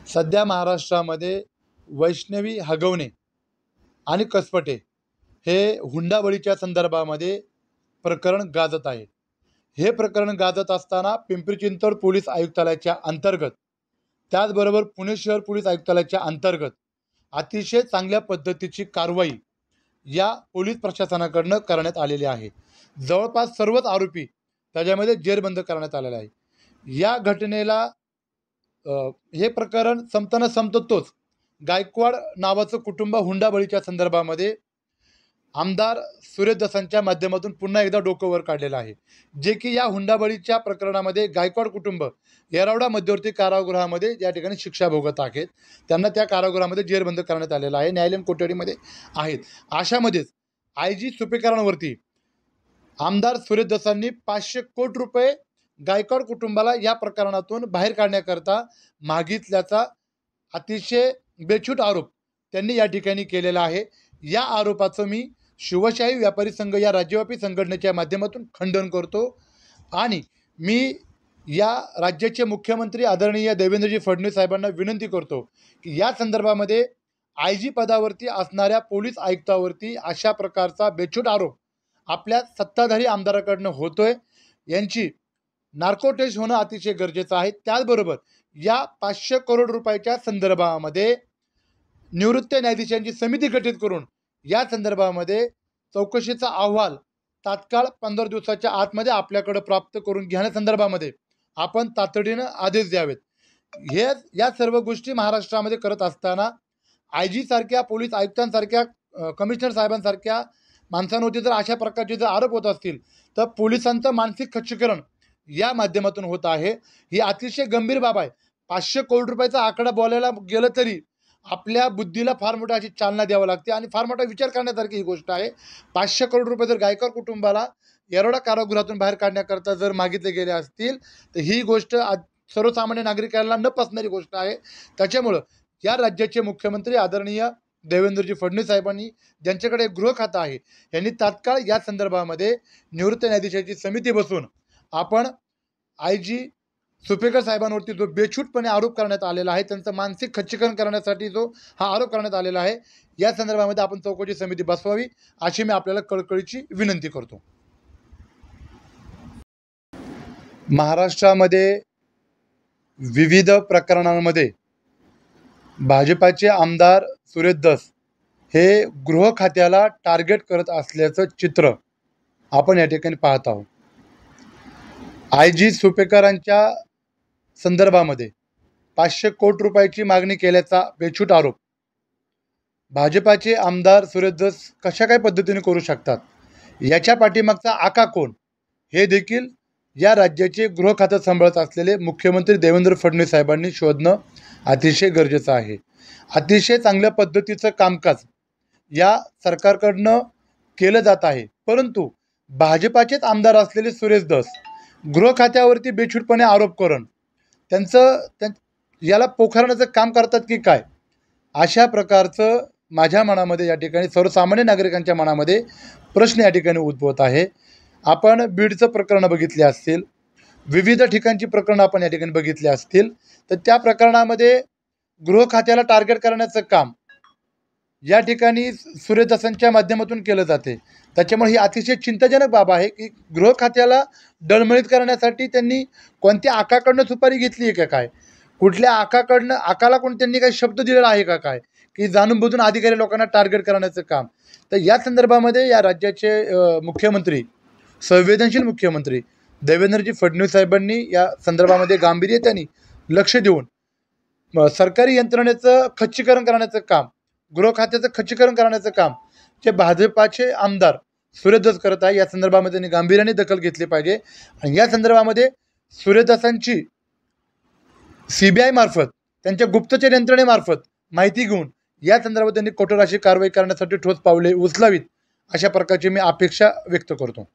सध्या महाराष्ट्रामध्ये वैष्णवी हगवणे आणि कसपटे हे हुंडाबळीच्या संदर्भामध्ये प्रकरण गाजत आहे. हे प्रकरण गाजत असताना पिंपरी चिंचवड पोलीस आयुक्तालयाच्या अंतर्गत, त्याचबरोबर पुणे शहर पोलीस आयुक्तालयाच्या अंतर्गत अतिशय चांगल्या पद्धतीची कारवाई या पोलीस प्रशासनाकडनं करण्यात आलेली आहे. जवळपास सर्वच आरोपी त्याच्यामध्ये जेरबंद करण्यात आलेला आहे. या घटनेला हे प्रकरण संपताना संपतोच गायकवाड नावाचं कुटुंब हुंडाबळीच्या संदर्भामध्ये आमदार सुरेश दसांच्या माध्यमातून पुन्हा एकदा डोकं वर काढलेलं आहे. जे की या हुंडाबळीच्या प्रकरणामध्ये गायकवाड कुटुंब येरवडा मध्यवर्ती कारागृहामध्ये या ठिकाणी शिक्षा भोगत आहेत. त्यांना त्या कारागृहामध्ये जेरबंद करण्यात आलेलं आहे, न्यायालयीन कोठडीमध्ये आहेत. अशामध्येच IG सुपेकरांवरती आमदार सुरेश दसांनी 500 कोटी रुपये गायकवाड कुटुंबाला या प्रकरणातून बाहेर काढण्याकरता मागितल्याचा अतिशय बेछूट आरोप त्यांनी या ठिकाणी केलेला आहे. या आरोपाचं मी शिवशाही व्यापारी संघ या राज्यव्यापी संघटनेच्या माध्यमातून खंडन करतो आणि मी या राज्याचे मुख्यमंत्री आदरणीय देवेंद्रजी फडणवीस साहेबांना विनंती करतो की या संदर्भामध्ये IG पदावरती असणाऱ्या पोलीस आयुक्तावरती अशा प्रकारचा बेछूट आरोप आपल्या सत्ताधारी आमदाराकडनं होतोय. यांची नार्को टेस्ट होणं अतिशय गरजेचं आहे. त्याचबरोबर या 500 करोड रुपयाच्या संदर्भामध्ये निवृत्त न्यायाधीशांची समिती गठीत करून या संदर्भामध्ये चौकशीचा अहवाल तात्काळ 15 दिवसाच्या आतमध्ये आपल्याकडे प्राप्त करून घेण्यासंदर्भामध्ये आपण तातडीनं आदेश द्यावेत. हे या सर्व गोष्टी महाराष्ट्रामध्ये करत असताना IG सारख्या पोलीस आयुक्तांसारख्या कमिशनर साहेबांसारख्या माणसांवरती जर अशा प्रकारचे जर आरोप होत असतील तर पोलिसांचं मानसिक खच्चीकरण या माध्यमातून होत आहे. ही अतिशय गंभीर बाब आहे. 500 कोटी रुपयाचा आकडा बोलायला गेलं तरी आपल्या बुद्धीला फार मोठा अशी चालना द्यावं लागते आणि फार मोठा विचार करण्यासारखी ही गोष्ट आहे. 500 करोड रुपये जर गायकवाड कुटुंबाला येरवडा कारागृहातून बाहेर काढण्याकरता जर मागितले गेले असतील तर ही गोष्ट सर्वसामान्य नागरिकांना न पचणारी गोष्ट आहे. त्याच्यामुळं या राज्याचे मुख्यमंत्री आदरणीय देवेंद्रजी फडणवीस साहेबांनी, ज्यांच्याकडे गृह खातं आहे, यांनी तात्काळ या संदर्भामध्ये निवृत्त न्यायाधीशाची समिती बसून आपण IG सुपेकर साहेबांवरती जो बेछूटपणे आरोप करण्यात आलेला आहे, त्यांचं मानसिक खच्चीकरण करण्यासाठी जो हा आरोप करण्यात आलेला आहे, या संदर्भामध्ये आपण चौकशी समिती बसवावी अशी मी आपल्याला कळकळीची विनंती करतो. महाराष्ट्रामध्ये विविध प्रकरणांमध्ये भाजपाचे आमदार सुरेश दस हे गृह खात्याला टार्गेट करत असल्याचं चित्र आपण या ठिकाणी पाहत आहोत. IG सुपेकरांच्या संदर्भामध्ये 500 कोटी रुपयाची मागणी केल्याचा बेछूट आरोप भाजपाचे आमदार सुरेश दस कशा काय पद्धतीने करू शकतात, याच्या पाठीमागचा आका कोण हे देखील या राज्याचे गृह खातं सांभाळत असलेले मुख्यमंत्री देवेंद्र फडणवीस साहेबांनी शोधणं अतिशय गरजेचं आहे. अतिशय चांगल्या पद्धतीचं कामकाज या सरकारकडनं केलं जात आहे, परंतु भाजपाचेच आमदार असलेले सुरेश दस गृह खात्यावरती बेछूटपणे आरोप करून याला पोखरण्याचं काम करतात की काय, अशा प्रकारचं माझ्या मनामध्ये या ठिकाणी सर्वसामान्य नागरिकांच्या मनामध्ये प्रश्न या ठिकाणी उद्भवत आहे. आपण बीडचं प्रकरण बघितले असतील, विविध ठिकाणची प्रकरणं आपण या ठिकाणी बघितली असतील, तर त्या प्रकरणामध्ये गृह खात्याला टार्गेट करण्याचं काम या ठिकाणी सुरेश दसांच्या माध्यमातून केलं जाते. त्याच्यामुळे ही अतिशय चिंताजनक बाब आहे की गृह खात्याला डळमळीत करण्यासाठी त्यांनी कोणत्या आकाकडनं सुपारी घेतली आहे का काय, कुठल्या आकाला कोण त्यांनी काही शब्द दिलेला आहे का काय, की जाणून बुजून अधिकारी लोकांना टार्गेट करण्याचं काम. तर या संदर्भामध्ये या राज्याचे मुख्यमंत्री, संवेदनशील मुख्यमंत्री देवेंद्रजी फडणवीस साहेबांनी या संदर्भामध्ये गांभीर्याने लक्ष देऊन सरकारी यंत्रणेचं खच्चीकरण करण्याचं काम, गृह खात्याचं खच्चीकरण करण्याचं काम जे भाजपाचे आमदार सुरेश दस करत आहे, या संदर्भामध्ये त्यांनी गांभीर्याने दखल घेतली पाहिजे. आणि या संदर्भामध्ये सुरेश दसांची CBI मार्फत, त्यांच्या गुप्तचर यंत्रणेमार्फत माहिती घेऊन या संदर्भात त्यांनी कठोर अशी कारवाई करण्यासाठी ठोस पावले उचलावीत अशा प्रकारची मी अपेक्षा व्यक्त करतो.